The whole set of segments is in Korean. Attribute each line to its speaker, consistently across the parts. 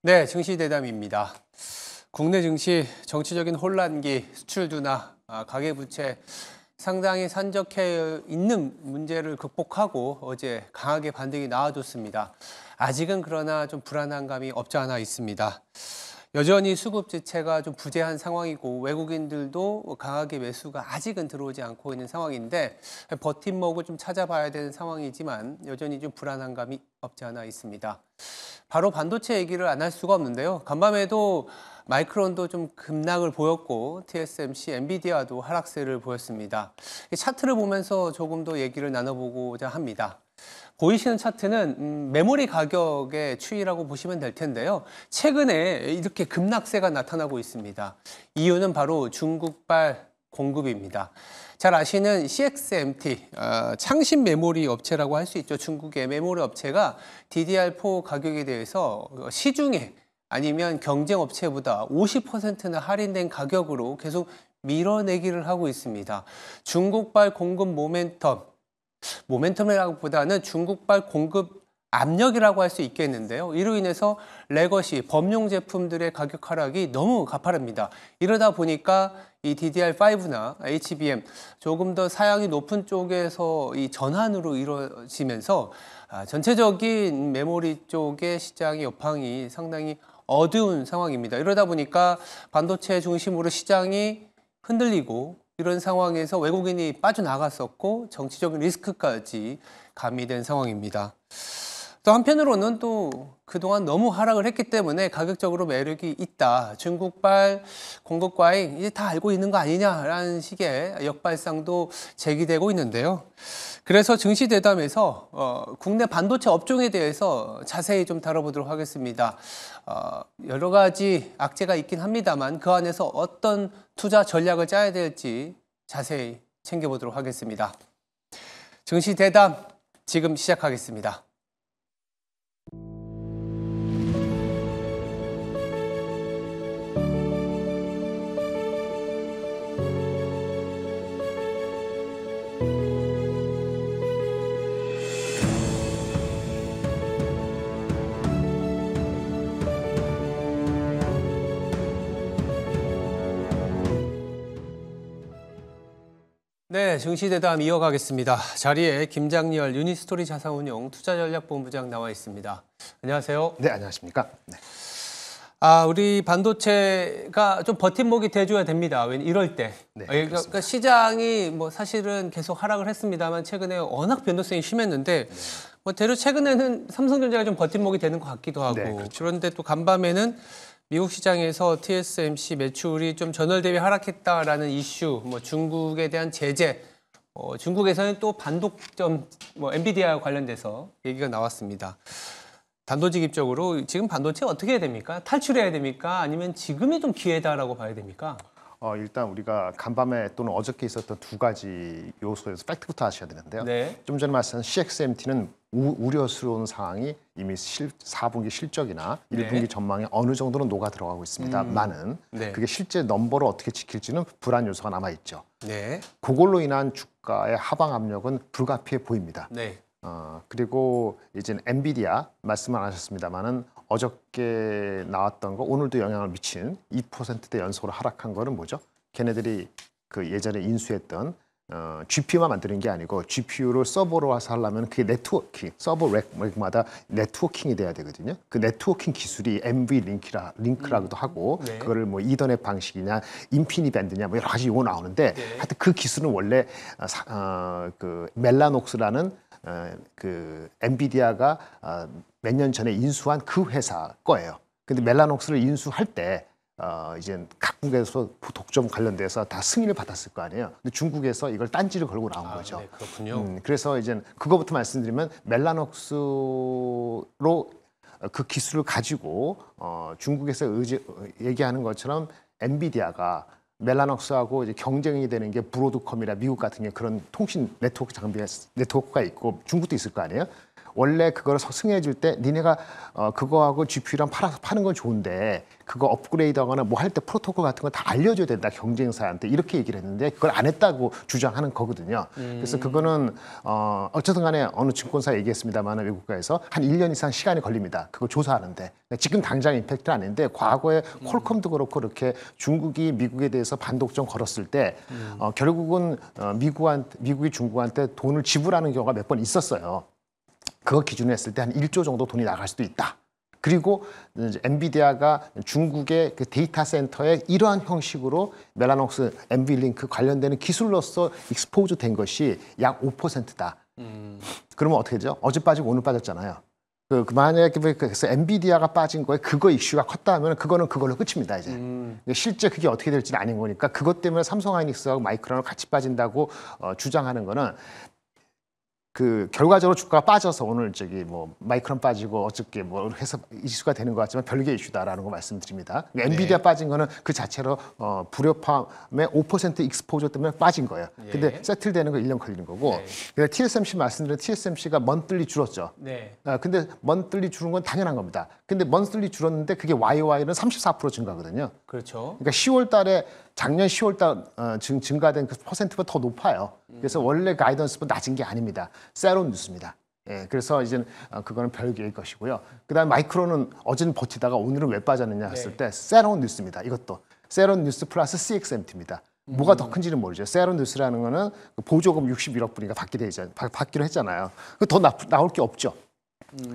Speaker 1: 네, 증시 대담입니다. 국내 증시 정치적인 혼란기, 수출 둔화, 가계부채 상당히 산적해 있는 문제를 극복하고 어제 강하게 반등이 나와줬습니다. 아직은 그러나 좀 불안한 감이 없지 않아 있습니다. 여전히 수급 지체가 좀 부재한 상황이고 외국인들도 강하게 매수가 아직은 들어오지 않고 있는 상황인데 버팀목을 좀 찾아봐야 되는 상황이지만 여전히 좀 불안한 감이 없지 않아 있습니다. 바로 반도체 얘기를 안 할 수가 없는데요. 간밤에도 마이크론도 좀 급락을 보였고 TSMC, 엔비디아도 하락세를 보였습니다. 차트를 보면서 조금 더 얘기를 나눠보고자 합니다. 보이시는 차트는 메모리 가격의 추이라고 보시면 될 텐데요. 최근에 이렇게 급락세가 나타나고 있습니다. 이유는 바로 중국발 공급입니다. 잘 아시는 CXMT, 창신 메모리 업체라고 할 수 있죠. 중국의 메모리 업체가 DDR4 가격에 대해서 시중에 아니면 경쟁 업체보다 50%나 할인된 가격으로 계속 밀어내기를 하고 있습니다. 중국발 공급 모멘텀이라기보다는 중국발 공급 압력이라고 할 수 있겠는데요. 이로 인해서 레거시, 범용 제품들의 가격 하락이 너무 가파릅니다. 이러다 보니까 이 DDR5나 HBM 조금 더 사양이 높은 쪽에서 이 전환으로 이루어지면서 전체적인 메모리 쪽의 시장의 여파이 상당히 어두운 상황입니다. 이러다 보니까 반도체 중심으로 시장이 흔들리고 이런 상황에서 외국인이 빠져나갔었고 정치적인 리스크까지 가미된 상황입니다. 또 한편으로는 또 그동안 너무 하락을 했기 때문에 가격적으로 매력이 있다. 중국발 공급 과잉 이제 다 알고 있는 거 아니냐라는 식의 역발상도 제기되고 있는데요. 그래서 증시 대담에서 국내 반도체 업종에 대해서 자세히 좀 다뤄보도록 하겠습니다. 여러 가지 악재가 있긴 합니다만 그 안에서 어떤 투자 전략을 짜야 될지 자세히 챙겨보도록 하겠습니다. 증시 대담 지금 시작하겠습니다. 네, 증시대담 이어가겠습니다. 자리에 김장렬 유니스토리 자산운용 투자전략본부장 나와 있습니다. 안녕하세요.
Speaker 2: 네, 안녕하십니까. 네.
Speaker 1: 우리 반도체가 좀 버팀목이 돼줘야 됩니다. 왜냐면 이럴 때.
Speaker 2: 네,
Speaker 1: 그러니까 시장이 뭐 사실은 계속 하락을 했습니다만 최근에 워낙 변동성이 심했는데 뭐 대략 최근에는 삼성전자가 좀 버팀목이 되는 것 같기도 하고
Speaker 2: 네, 그렇죠.
Speaker 1: 그런데 또 간밤에는 미국 시장에서 TSMC 매출이 좀 전월 대비 하락했다라는 이슈, 뭐 중국에 대한 제재, 중국에서는 또 반독점, 뭐 엔비디아 관련돼서 얘기가 나왔습니다. 단도직입적으로 지금 반도체 어떻게 해야 됩니까? 탈출해야 됩니까? 아니면 지금이 좀 기회다라고 봐야 됩니까?
Speaker 2: 일단 우리가 간밤에 또는 어저께 있었던 두 가지 요소에서 팩트부터 하셔야 되는데요.
Speaker 1: 네.
Speaker 2: 좀 전에 말씀한 CXMT는 우려스러운 상황이 이미 4분기 실적이나 1분기 전망에 어느 정도는 녹아 들어가고 있습니다만은
Speaker 1: 네.
Speaker 2: 그게 실제 넘버를 어떻게 지킬지는 불안 요소가 남아 있죠.
Speaker 1: 네.
Speaker 2: 그걸로 인한 주가의 하방 압력은 불가피해 보입니다.
Speaker 1: 네.
Speaker 2: 그리고 이제 엔비디아 말씀을 안 하셨습니다만은 어저께 나왔던 거 오늘도 영향을 미친 2%대 연속으로 하락한 거는 뭐죠? 걔네들이 그 예전에 인수했던 GPU만 만드는 게 아니고 GPU를 서버로 와서 하려면 그게 네트워킹, 서버 렉마다 네트워킹이 돼야 되거든요. 그 네트워킹 기술이 NVLink라고도 하고
Speaker 1: 네.
Speaker 2: 그거를 뭐 이더넷 방식이냐 인피니밴드냐 뭐 여러 가지 용어 나오는데
Speaker 1: 네.
Speaker 2: 하여튼 그 기술은 원래 그 멜라녹스라는 그 엔비디아가 몇 년 전에 인수한 그 회사 거예요. 근데 멜라녹스를 인수할 때 이제 각국에서 독점 관련돼서 다 승인을 받았을 거 아니에요. 근데 중국에서 이걸 딴지를 걸고 나온 거죠.
Speaker 1: 네, 그렇군요.
Speaker 2: 그래서 이제 그거부터 말씀드리면 멜라녹스로 그 기술을 가지고 중국에서 얘기하는 것처럼 엔비디아가 멜라녹스하고 이제 경쟁이 되는 게 브로드컴이나 미국 같은 게 그런 통신 네트워크가 있고 중국도 있을 거 아니에요. 원래 그걸 승인해 줄 때 니네가 그거하고 GPU랑 파는 건 좋은데 그거 업그레이드하거나 뭐 할 때 프로토콜 같은 거 다 알려줘야 된다 경쟁사한테 이렇게 얘기를 했는데 그걸 안 했다고 주장하는 거거든요. 그래서 그거는 어쨌든 간에 어느 증권사 얘기했습니다만 외국가에서 한 1년 이상 시간이 걸립니다. 그거 조사하는데 지금 당장 임팩트는 아닌데 과거에 퀄컴도 그렇고 이렇게 중국이 미국에 대해서 반독점 걸었을 때 결국은 미국이 중국한테 돈을 지불하는 경우가 몇 번 있었어요. 그거 기준으로 했을 때 한 1조 정도 돈이 나갈 수도 있다. 그리고 이제 엔비디아가 중국의 그 데이터 센터에 이러한 형식으로 멜라녹스, 엔비링크 관련되는 기술로서 익스포즈 된 것이 약 5%다. 그러면 어떻게 되죠? 어제 빠지고 오늘 빠졌잖아요. 만약에 그래서 엔비디아가 빠진 거에 그거 이슈가 컸다 하면 그거는 그걸로 끝입니다 이제. 실제 그게 어떻게 될지는 아닌 거니까 그것 때문에 삼성하이닉스하고 마이크론하고 같이 빠진다고 주장하는 거는 그 결과적으로 주가가 빠져서 오늘 뭐 마이크론 빠지고 어저께 뭐 해서 이슈가 되는 것 같지만 별개 이슈다라는 거 말씀드립니다. 그러니까 엔비디아 빠진 거는 그 자체로 불협화음의 5% 익스포저 때문에 빠진 거예요. 근데 세틀되는 거 1년 걸리는 거고. 그래서 TSMC 말씀드린 TSMC가 먼틀리 줄었죠. 근데 먼틀리 줄은 건 당연한 겁니다. 근데 먼틀리 줄었는데 그게 YOY는 34% 증가거든요.
Speaker 1: 그렇죠.
Speaker 2: 그러니까 10월 달에 작년 10월 달 증가된 그 퍼센트가 더 높아요. 그래서 원래 가이던스보다 낮은 게 아닙니다. 새로운 뉴스입니다. 예, 그래서 이제 그거는 별개의 것이고요. 그다음에 마이크론은 어제는 버티다가 오늘은 왜 빠졌느냐 했을 때 새로운 뉴스입니다. 이것도 새로운 뉴스 플러스 CXMT입니다. 뭐가 더 큰지는 모르죠. 새로운 뉴스라는 거는 보조금 61억 불인가 받기로 했잖아요. 더 나올 게 없죠.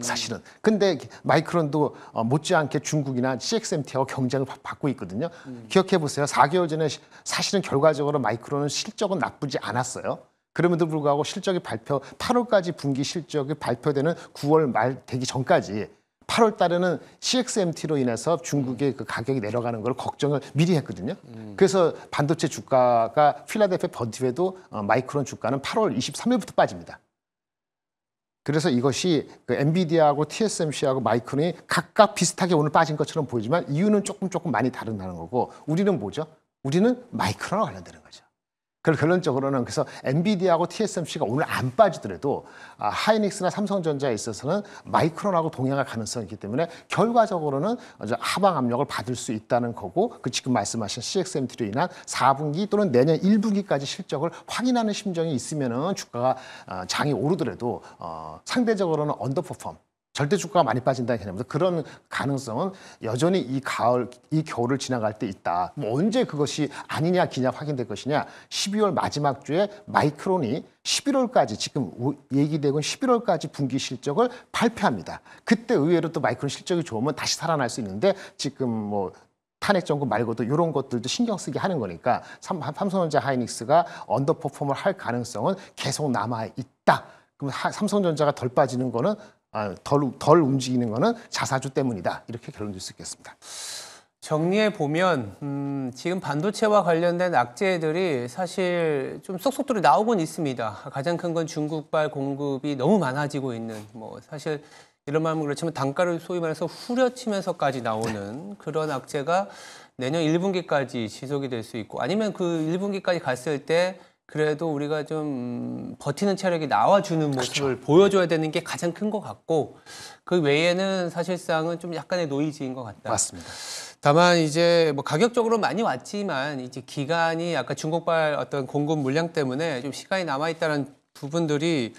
Speaker 2: 사실은. 근데 마이크론도 못지않게 중국이나 CXMT하고 경쟁을 받고 있거든요. 기억해 보세요. 4개월 전에 사실은 결과적으로 마이크론은 실적은 나쁘지 않았어요. 그럼에도 불구하고 실적이 8월까지 분기 실적이 발표되는 9월 말 되기 전까지 8월 달에는 CXMT로 인해서 중국의 그 가격이 내려가는 걸 걱정을 미리 했거든요. 그래서 반도체 주가가 필라델피아 버티에도 마이크론 주가는 8월 23일부터 빠집니다. 그래서 이것이 그 엔비디아하고 TSMC하고 마이크론이 각각 비슷하게 오늘 빠진 것처럼 보이지만 이유는 조금 많이 다르다는 거고 우리는 뭐죠? 우리는 마이크론과 관련되는 거죠. 결론적으로는 그래서 엔비디아하고 TSMC가 오늘 안 빠지더라도 하이닉스나 삼성전자에 있어서는 마이크론하고 동행할 가능성이 있기 때문에 결과적으로는 하방 압력을 받을 수 있다는 거고 그 지금 말씀하신 CXMT로 인한 4분기 또는 내년 1분기까지 실적을 확인하는 심정이 있으면은 주가가 장이 오르더라도 상대적으로는 언더퍼폼 절대 주가가 많이 빠진다는 개념입니다. 그런 가능성은 여전히 이 겨울을 지나갈 때 있다. 뭐 언제 그것이 아니냐 기냐 확인될 것이냐. 12월 마지막 주에 마이크론이 11월까지 지금 얘기되고 11월까지 분기 실적을 발표합니다. 그때 의외로 또 마이크론 실적이 좋으면 다시 살아날 수 있는데 지금 뭐 탄핵 정부 말고도 이런 것들도 신경 쓰게 하는 거니까 삼성전자 하이닉스가 언더퍼폼을 할 가능성은 계속 남아 있다. 그럼 삼성전자가 덜 빠지는 거는 덜 움직이는 거는 자사주 때문이다. 이렇게 결론 줄 수 있겠습니다.
Speaker 1: 정리해 보면 지금 반도체와 관련된 악재들이 사실 좀 쏙쏙들이 나오곤 있습니다. 가장 큰 건 중국발 공급이 너무 많아지고 있는 뭐 사실 이런 말은 그렇지만 단가를 소위 말해서 후려치면서까지 나오는 그런 악재가 내년 1분기까지 지속이 될 수 있고 아니면 그 1분기까지 갔을 때 그래도 우리가 좀 버티는 체력이 나와주는 모습을 보여줘야 되는 게 가장 큰 것 같고 그 외에는 사실상은 좀 약간의 노이즈인 것 같다.
Speaker 2: 맞습니다.
Speaker 1: 다만 이제 뭐 가격적으로 많이 왔지만 이제 기간이 아까 중국발 어떤 공급 물량 때문에 좀 시간이 남아 있다는 부분들이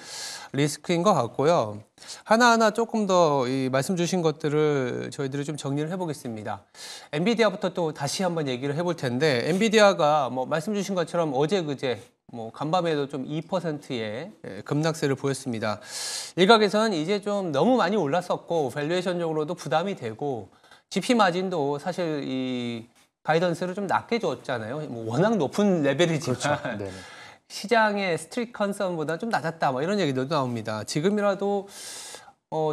Speaker 1: 리스크인 것 같고요. 하나하나 조금 더 이 말씀 주신 것들을 저희들이 좀 정리를 해보겠습니다. 엔비디아부터 또 다시 한번 얘기를 해볼 텐데 엔비디아가 뭐 말씀 주신 것처럼 어제 그제 뭐 간밤에도 좀 2%의 급락세를 보였습니다. 일각에서는 이제 좀 너무 많이 올랐었고 밸류에이션적으로도 부담이 되고 GP 마진도 사실 이 가이던스를 좀 낮게 줬잖아요. 뭐 워낙 높은 레벨이지만
Speaker 2: 그렇죠.
Speaker 1: 시장의 스트릿 컨선보다 좀 낮았다. 뭐 이런 얘기도 나옵니다. 지금이라도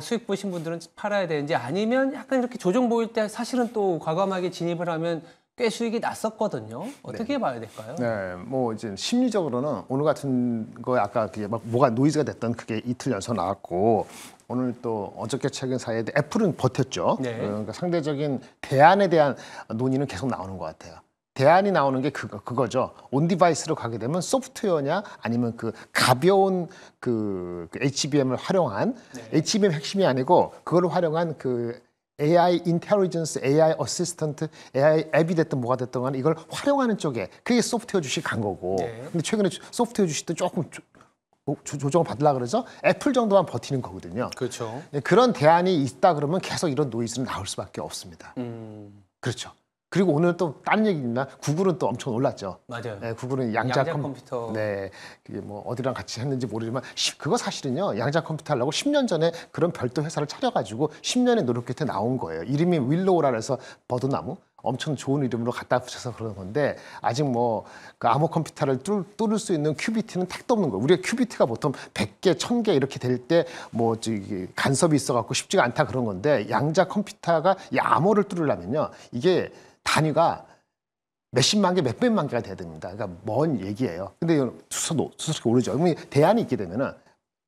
Speaker 1: 수익 보신 분들은 팔아야 되는지 아니면 약간 이렇게 조정 보일 때 사실은 또 과감하게 진입을 하면 꽤 수익이 났었거든요. 어떻게 봐야 될까요?
Speaker 2: 네, 뭐 이제 심리적으로는 오늘 같은 거 아까 그게 막 뭐가 노이즈가 됐던 그게 이틀 연속 나왔고 오늘 또 어저께 최근 사이에 애플은 버텼죠.
Speaker 1: 네.
Speaker 2: 그러니까 상대적인 대안에 대한 논의는 계속 나오는 것 같아요. 대안이 나오는 게 그거죠. 온 디바이스로 가게 되면 소프트웨어냐 아니면 그 가벼운 그 HBM을 활용한 HBM 핵심이 아니고 그걸 활용한 그 AI 인텔리전스, AI 어시스턴트, AI 앱이 됐든 뭐가 됐든 간에 이걸 활용하는 쪽에 그게 소프트웨어 주식 간 거고. 근데 최근에 소프트웨어 주식도 조금 조정을 받으려고 그래서 애플 정도만 버티는 거거든요.
Speaker 1: 그렇죠.
Speaker 2: 그런 대안이 있다 그러면 계속 이런 노이즈는 나올 수밖에 없습니다. 그렇죠. 그리고 오늘 또 다른 얘기입니다. 구글은 또 엄청 놀랐죠.
Speaker 1: 맞아요.
Speaker 2: 네, 구글은 양자
Speaker 1: 컴퓨터.
Speaker 2: 네, 그게 뭐 어디랑 같이 했는지 모르지만 그거 사실은요. 양자 컴퓨터 하려고 10년 전에 그런 별도 회사를 차려가지고 10년의 노력 끝에 나온 거예요. 이름이 윌로우라 해서 버드나무. 엄청 좋은 이름으로 갖다 붙여서 그런 건데 아직 뭐 그 암호 컴퓨터를 뚫을 수 있는 큐비트는 택도 없는 거예요. 우리가 큐비트가 보통 100개, 1000개 이렇게 될 때 뭐 저기 간섭이 있어갖고 쉽지가 않다 그런 건데 양자 컴퓨터가 이 암호를 뚫으려면요. 이게 단위가 몇십만 개, 몇백만 개가 돼야 됩니다. 그러니까 먼 얘기예요. 근데 수수께끼 오르죠. 그러면 대안이 있게 되면은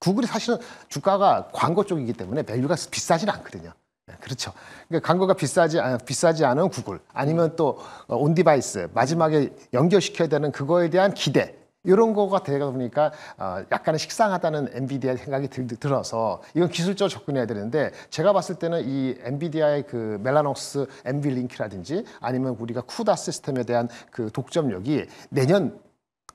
Speaker 2: 구글이 사실은 주가가 광고 쪽이기 때문에 밸류가 비싸지는 않거든요. 네, 그렇죠. 그러니까 광고가 비싸지 않은 구글 아니면 또 온디바이스 마지막에 연결시켜야 되는 그거에 대한 기대 이런 거가 되다 보니까 약간은 식상하다는 엔비디아의 생각이 들어서 이건 기술적으로 접근해야 되는데 제가 봤을 때는 이 엔비디아의 그 멜라녹스 엔비링크라든지 아니면 우리가 쿠다 시스템에 대한 그 독점력이 내년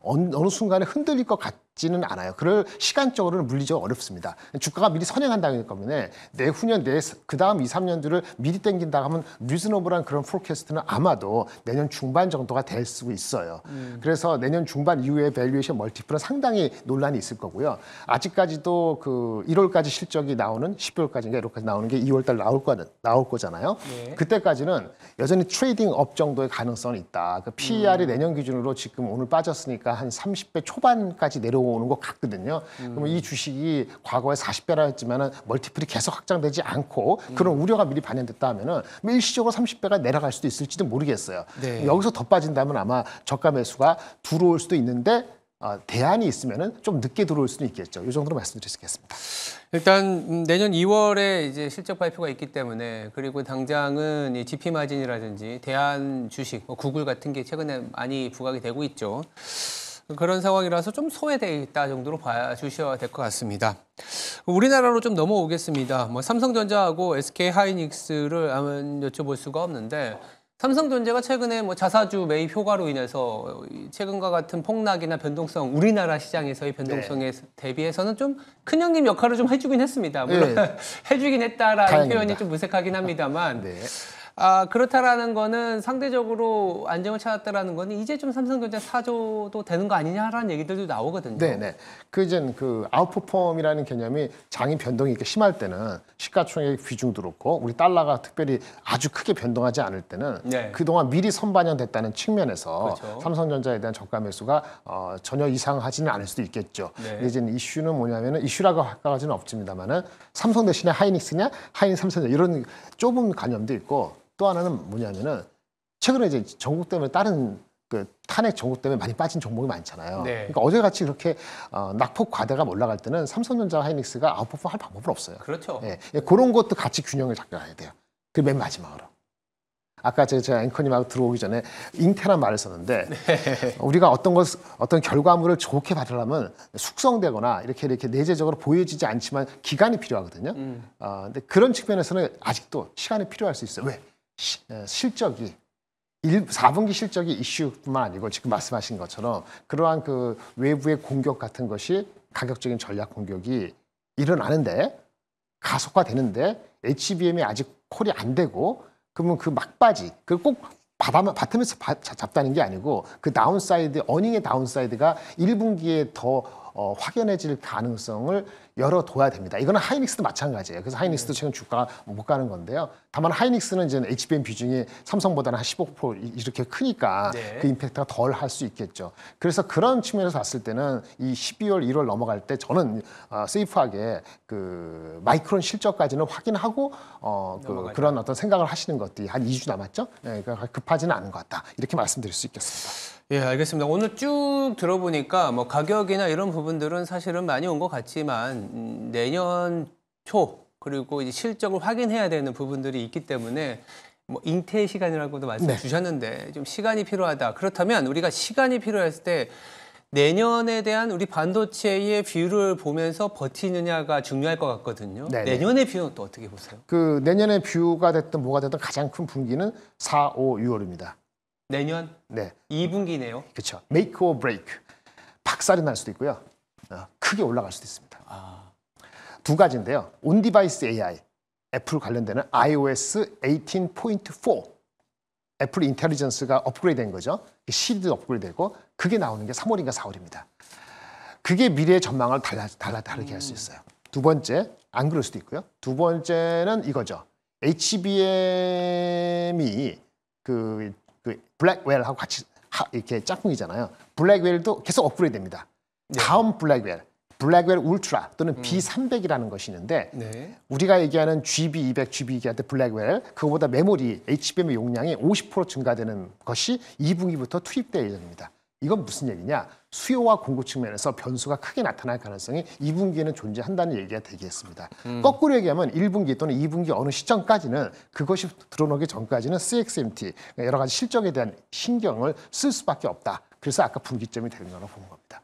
Speaker 2: 어느 순간에 흔들릴 것 같지는 않아요. 그럴 시간적으로는 물리적으로 어렵습니다. 주가가 미리 선행한다는 때문에 내후년, 그 다음 2, 3년들을 미리 땡긴다 하면 리즈너블한 그런 포캐스트는 아마도 내년 중반 정도가 될 수 있어요. 그래서 내년 중반 이후에 밸류에이션 멀티플은 상당히 논란이 있을 거고요. 아직까지도 그 1월까지 실적이 나오는 12월까지인가 1월까지 나오는 게 2월달 나올 거잖아요. 네. 그때까지는 여전히 트레이딩 업 정도의 가능성이 있다. 그 PER이 내년 기준으로 지금 오늘 빠졌으니까 한 30배 초반까지 내려오는 것 같거든요. 그러면 이 주식이 과거에 40배라 했지만은 멀티플이 계속 확장되지 않고 그런 우려가 미리 반영됐다 하면은 일시적으로 30배가 내려갈 수도 있을지도 모르겠어요. 네. 여기서 더 빠진다면 아마 저가 매수가 들어올 수도 있는데 대안이 있으면은 좀 늦게 들어올 수도 있겠죠. 이 정도로 말씀드릴 수 있겠습니다.
Speaker 1: 일단 내년 2월에 이제 실적 발표가 있기 때문에 그리고 당장은 이 GP 마진이라든지 대한 주식, 구글 같은 게 최근에 많이 부각이 되고 있죠. 그런 상황이라서 좀 소외돼 있다 정도로 봐주셔야 될 것 같습니다. 우리나라로 좀 넘어오겠습니다. 뭐 삼성전자하고 SK 하이닉스를 한번 여쭤볼 수가 없는데 삼성전자가 최근에 뭐 자사주 매입 효과로 인해서 최근과 같은 폭락이나 변동성, 우리나라 시장에서의 변동성에 대비해서는 좀 큰형님 역할을 좀 해주긴 했습니다. 물론 해주긴 했다라는
Speaker 2: 다행입니다.
Speaker 1: 표현이 좀 무색하긴 합니다만.
Speaker 2: 네.
Speaker 1: 그렇다라는 거는 상대적으로 안정을 찾았다라는 거는 이제 좀 삼성전자 사줘도 되는 거 아니냐라는 얘기들도 나오거든요.
Speaker 2: 네네. 이제 그 아웃퍼폼이라는 개념이 장이 변동이 이렇게 심할 때는 시가총액 비중도 그렇고 우리 달러가 특별히 아주 크게 변동하지 않을 때는 그동안 미리 선반영됐다는 측면에서 그렇죠. 삼성전자에 대한 저가 매수가 전혀 이상하지는 않을 수도 있겠죠. 근데 이제 이슈는 뭐냐면은 이슈라고 할까지는 없습니다만은 삼성 대신에 하이닉스냐, 삼성전자 이런 좁은 관념도 있고. 또 하나는 뭐냐면은 최근에 이제 전국 때문에 다른 그 탄핵 전국 때문에 많이 빠진 종목이 많잖아요. 그러니까 어제같이 그렇게 낙폭 과대가 올라갈 때는 삼성전자 하이닉스가 아웃퍼폼 할 방법은 없어요.
Speaker 1: 그렇죠.
Speaker 2: 그런 것도 같이 균형을 잡아야 돼요. 그 맨 마지막으로. 아까 제가 앵커님하고 들어오기 전에 잉태란 말을 썼는데 우리가 어떤 결과물을 좋게 받으려면 숙성되거나 이렇게 내재적으로 보여지지 않지만 기간이 필요하거든요. 근데 그런 측면에서는 아직도 시간이 필요할 수 있어요. 왜? 실적이 4분기 실적이 이슈뿐만 아니고 지금 말씀하신 것처럼 그러한 그 외부의 공격 같은 것이 가격적인 전략 공격이 일어나는데 가속화되는데 HBM이 아직 콜이 안 되고 그러면 그 막바지 꼭 바텀에서 잡다는 게 아니고 그 다운사이드 어닝의 다운사이드가 1분기에 더 확연해질 가능성을 열어둬야 됩니다. 이거는 하이닉스도 마찬가지예요. 그래서 하이닉스도 최근 주가가 못 가는 건데요. 다만 하이닉스는 이제 HBM 비중이 삼성보다는 한 15% 이렇게 크니까 그 임팩트가 덜 할 수 있겠죠. 그래서 그런 측면에서 봤을 때는 이 12월, 1월 넘어갈 때 저는 세이프하게 그 마이크론 실적까지는 확인하고 그런 어떤 생각을 하시는 것들이 한 2주 남았죠. 그러니까 급하지는 않은 것 같다. 이렇게 말씀드릴 수 있겠습니다.
Speaker 1: 예, 알겠습니다. 오늘 쭉 들어보니까 뭐 가격이나 이런 부분들은 사실은 많이 온 것 같지만 내년 초 그리고 이제 실적을 확인해야 되는 부분들이 있기 때문에 뭐 잉태 시간이라고도 말씀
Speaker 2: 네.
Speaker 1: 주셨는데 좀 시간이 필요하다. 그렇다면 우리가 시간이 필요했을 때 내년에 대한 우리 반도체의 뷰를 보면서 버티느냐가 중요할 것 같거든요.
Speaker 2: 네네.
Speaker 1: 내년의 뷰는 또 어떻게 보세요?
Speaker 2: 그 내년에 뷰가 됐든 뭐가 됐든 가장 큰 분기는 4, 5, 6월입니다.
Speaker 1: 내년
Speaker 2: 네,
Speaker 1: 2분기네요.
Speaker 2: 그렇죠. Make or break. 박살이 날 수도 있고요. 크게 올라갈 수도 있습니다. 두 가지인데요. 온 디바이스 AI, 애플 관련되는 iOS 18.4. 애플 인텔리전스가 업그레이드된 거죠. 시리즈 업그레이드되고 그게 나오는 게 3월인가 4월입니다. 그게 미래의 전망을 다르게 할 수 있어요. 두 번째, 안 그럴 수도 있고요. 두 번째는 이거죠. HBM이 그 블랙웰하고 같이 이렇게 짝꿍이잖아요. 블랙웰도 계속 업그레이드됩니다. 다음 블랙웰 울트라 또는 B300이라는 것이 있는데
Speaker 1: 네.
Speaker 2: 우리가 얘기하는 GB200, GB200 블랙웰 그거보다 메모리 HBM의 용량이 50% 증가되는 것이 2분기부터 투입될 예정입니다. 이건 무슨 얘기냐? 수요와 공급 측면에서 변수가 크게 나타날 가능성이 2분기에는 존재한다는 얘기가 되겠습니다. 거꾸로 얘기하면 1분기 또는 2분기 어느 시점까지는 그것이 드러나기 전까지는 CXMT, 여러 가지 실적에 대한 신경을 쓸 수밖에 없다. 그래서 아까 분기점이 되는 거라고 보는 겁니다.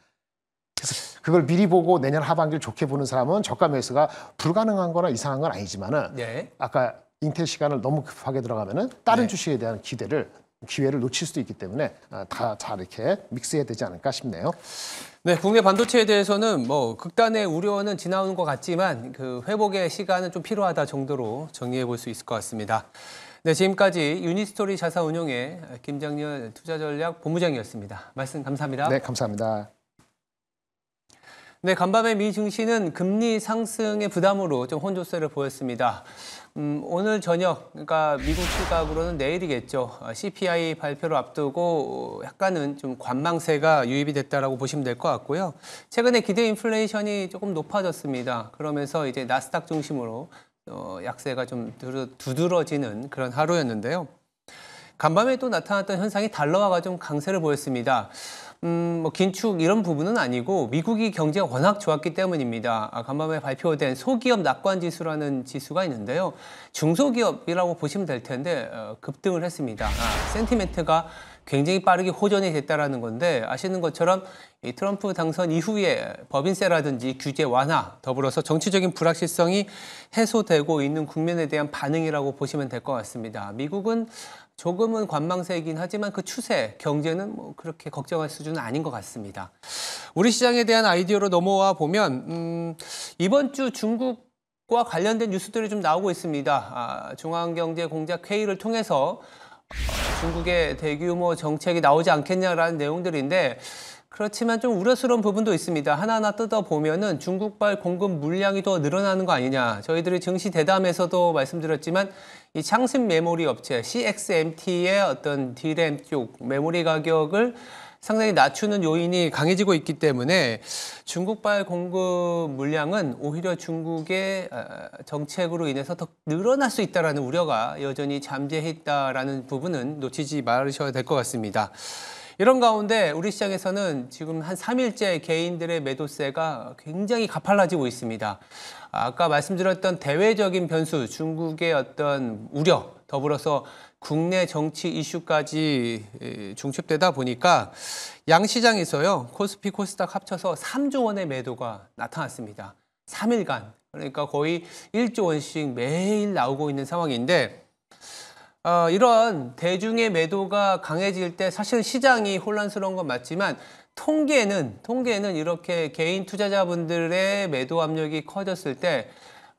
Speaker 2: 그래서 그걸 미리 보고 내년 하반기를 좋게 보는 사람은 저가 매수가 불가능한 거나 이상한 건 아니지만은
Speaker 1: 네.
Speaker 2: 아까 잉텔 시간을 너무 급하게 들어가면은 다른
Speaker 1: 네.
Speaker 2: 주식에 대한 기회를 놓칠 수도 있기 때문에 다 잘 이렇게 믹스해야 되지 않을까 싶네요.
Speaker 1: 네, 국내 반도체에 대해서는 뭐 극단의 우려는 지나오는 것 같지만 그 회복의 시간은 좀 필요하다 정도로 정리해 볼 수 있을 것 같습니다. 네, 지금까지 유니스토리 자산운용의 김장렬 투자전략 본부장이었습니다. 말씀 감사합니다.
Speaker 2: 네, 감사합니다.
Speaker 1: 네, 간밤에 미 증시는 금리 상승의 부담으로 좀 혼조세를 보였습니다. 오늘 저녁, 그러니까 미국 시각으로는 내일이겠죠. CPI 발표를 앞두고 약간은 좀 관망세가 유입이 됐다라고 보시면 될 것 같고요. 최근에 기대 인플레이션이 조금 높아졌습니다. 그러면서 이제 나스닥 중심으로 약세가 좀 두드러지는 그런 하루였는데요. 간밤에 또 나타났던 현상이 달러화가 좀 강세를 보였습니다. 뭐 긴축 이런 부분은 아니고 미국이 경제가 워낙 좋았기 때문입니다. 간밤에 발표된 소기업 낙관 지수라는 지수가 있는데요. 중소기업이라고 보시면 될 텐데 급등을 했습니다. 센티멘트가 굉장히 빠르게 호전이 됐다라는 건데 아시는 것처럼 이 트럼프 당선 이후에 법인세라든지 규제 완화 더불어서 정치적인 불확실성이 해소되고 있는 국면에 대한 반응이라고 보시면 될 것 같습니다. 미국은 조금은 관망세이긴 하지만 그 추세, 경제는 뭐 그렇게 걱정할 수준은 아닌 것 같습니다. 우리 시장에 대한 아이디어로 넘어와 보면 이번 주 중국과 관련된 뉴스들이 좀 나오고 있습니다. 중앙경제공작회의를 통해서 중국의 대규모 정책이 나오지 않겠냐라는 내용들인데 그렇지만 좀 우려스러운 부분도 있습니다. 하나하나 뜯어보면은 중국발 공급 물량이 더 늘어나는 거 아니냐. 저희들이 증시 대담에서도 말씀드렸지만 이 창습 메모리 업체 CXMT의 어떤 D램 쪽 메모리 가격을 상당히 낮추는 요인이 강해지고 있기 때문에 중국발 공급 물량은 오히려 중국의 정책으로 인해서 더 늘어날 수 있다는 우려가 여전히 잠재해 있다는 부분은 놓치지 말으셔야 될 것 같습니다. 이런 가운데 우리 시장에서는 지금 한 3일째 개인들의 매도세가 굉장히 가팔라지고 있습니다. 아까 말씀드렸던 대외적인 변수, 중국의 어떤 우려, 더불어서 국내 정치 이슈까지 중첩되다 보니까 양시장에서요. 코스피, 코스닥 합쳐서 3조 원의 매도가 나타났습니다. 3일간. 그러니까 거의 1조 원씩 매일 나오고 있는 상황인데 이런 대중의 매도가 강해질 때 사실 시장이 혼란스러운 건 맞지만 통계는 이렇게 개인 투자자분들의 매도 압력이 커졌을 때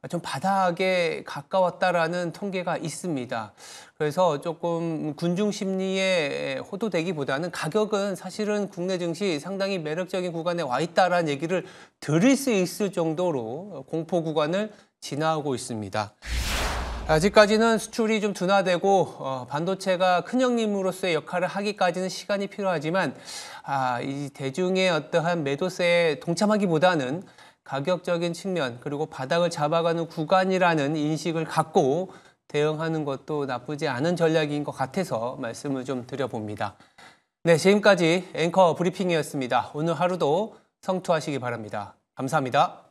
Speaker 1: 좀 바닥에 가까웠다라는 통계가 있습니다. 그래서 조금 군중 심리에 호도되기보다는 가격은 사실은 국내 증시 상당히 매력적인 구간에 와 있다라는 얘기를 드릴 수 있을 정도로 공포 구간을 지나고 있습니다. 아직까지는 수출이 좀 둔화되고 반도체가 큰형님으로서의 역할을 하기까지는 시간이 필요하지만 이 대중의 어떠한 매도세에 동참하기보다는 가격적인 측면 그리고 바닥을 잡아가는 구간이라는 인식을 갖고 대응하는 것도 나쁘지 않은 전략인 것 같아서 말씀을 좀 드려봅니다. 네, 지금까지 앵커 브리핑이었습니다. 오늘 하루도 성투하시기 바랍니다. 감사합니다.